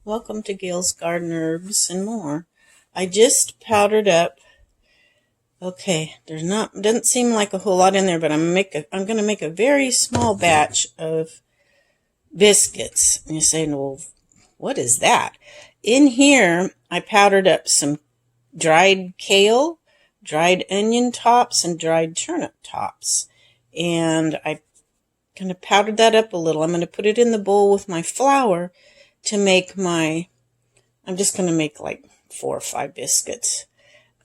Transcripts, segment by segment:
Welcome to Gail's Garden Herbs and More. I just powdered up. Okay, doesn't seem like a whole lot in there, but I'm going to make a very small batch of biscuits. And you're saying, well, what is that? In here, I powdered up some dried kale, dried onion tops, and dried turnip tops. And I kind of powdered that up a little. I'm going to put it in the bowl with my flour to make I'm just going to make like 4 or 5 biscuits.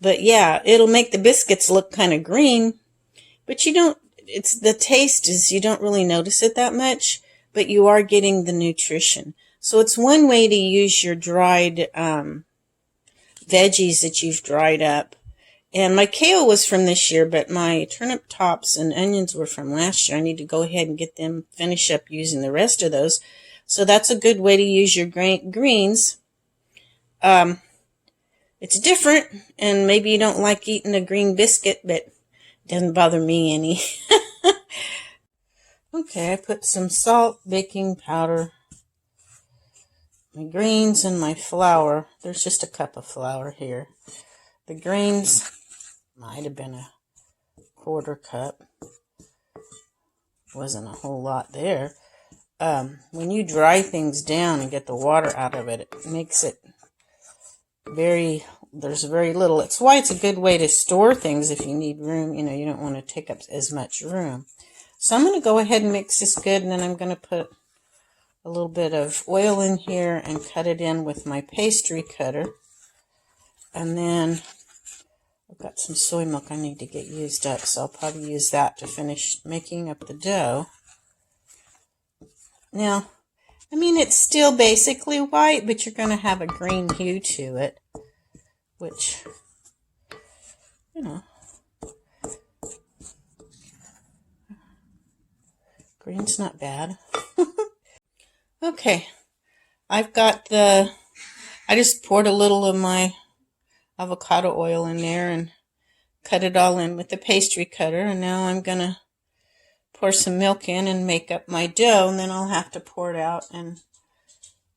But yeah, it'll make the biscuits look kind of green, but the taste is, you don't really notice it that much, but you are getting the nutrition. So it's one way to use your dried veggies that you've dried up. And my kale was from this year, but my turnip tops and onions were from last year. I need to go ahead and get them, finish up using the rest of those. So that's a good way to use your greens. It's different, and maybe you don't like eating a green biscuit, but it doesn't bother me any. Okay, I put some salt, baking powder, my greens, and my flour. There's just a cup of flour here. The greens might have been a 1/4 cup. Wasn't a whole lot there. When you dry things down and get the water out of it, it makes it there's very little. It's why it's a good way to store things if you need room. You don't want to take up as much room. So I'm going to go ahead and mix this good, and then I'm going to put a little bit of oil in here and cut it in with my pastry cutter. And then I've got some soy milk I need to get used up, so I'll probably use that to finish making up the dough. Now, it's still basically white, but you're going to have a green hue to it, which, green's not bad. Okay, I just poured a little of my avocado oil in there and cut it all in with the pastry cutter, and now I'm going to pour some milk in and make up my dough, and then I'll have to pour it out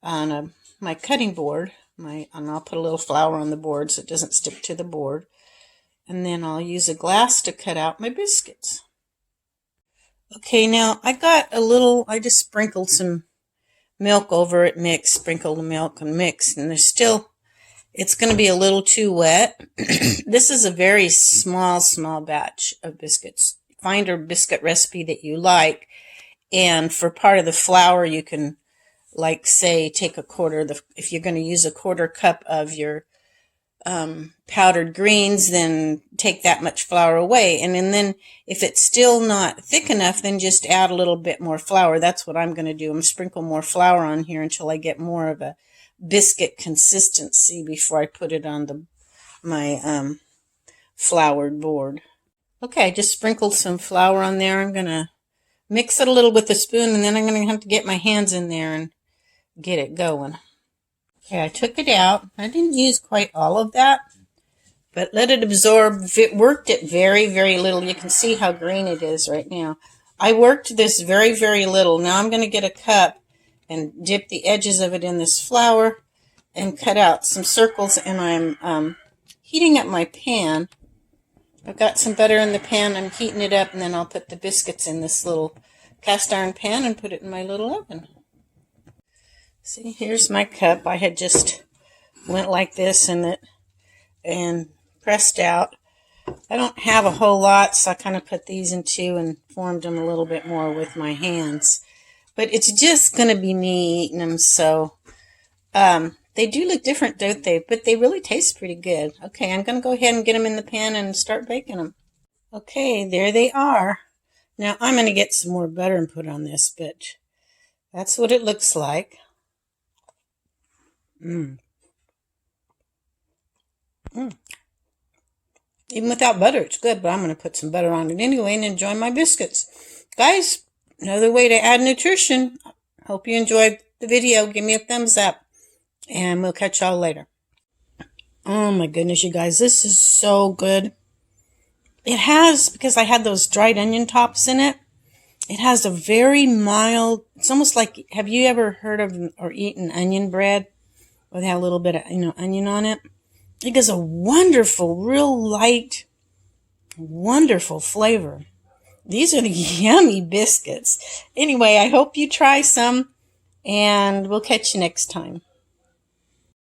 on my cutting board. And I'll put a little flour on the board so it doesn't stick to the board. And then I'll use a glass to cut out my biscuits. Okay, now I just sprinkled some milk over it, sprinkled the milk and mixed, and it's going to be a little too wet. This is a very small batch of biscuits. Find a biscuit recipe that you like, and for part of the flour you can, like, say, take if you're going to use a 1/4 cup of your powdered greens, then take that much flour away, and then if it's still not thick enough, then just add a little bit more flour. That's what I'm going to do. I'm going to sprinkle more flour on here until I get more of a biscuit consistency before I put it on my floured board. Okay, I just sprinkled some flour on there. I'm going to mix it a little with a spoon, and then I'm going to have to get my hands in there and get it going. Okay, I took it out. I didn't use quite all of that, but let it absorb. It worked it very, very little. You can see how green it is right now. I worked this very, very little. Now I'm going to get a cup and dip the edges of it in this flour and cut out some circles, and I'm heating up my pan. I've got some butter in the pan. I'm heating it up, and then I'll put the biscuits in this little cast iron pan and put it in my little oven. See, here's my cup. I had just went like this and pressed out. I don't have a whole lot, so I kind of put these in 2 and formed them a little bit more with my hands. But it's just going to be me eating them, so they do look different, don't they? But they really taste pretty good. Okay, I'm going to go ahead and get them in the pan and start baking them. Okay, there they are. Now I'm going to get some more butter and put on this, but that's what it looks like. Even without butter, it's good, but I'm going to put some butter on it anyway and enjoy my biscuits. Guys, another way to add nutrition. Hope you enjoyed the video. Give me a thumbs up, and we'll catch y'all later. Oh my goodness, you guys, this is so good. It has, because I had those dried onion tops in it, it has a very mild, it's almost like, have you ever heard of or eaten onion bread? with a little bit of, onion on it. It gives a wonderful, real light, wonderful flavor. These are the yummy biscuits. Anyway, I hope you try some, and we'll catch you next time.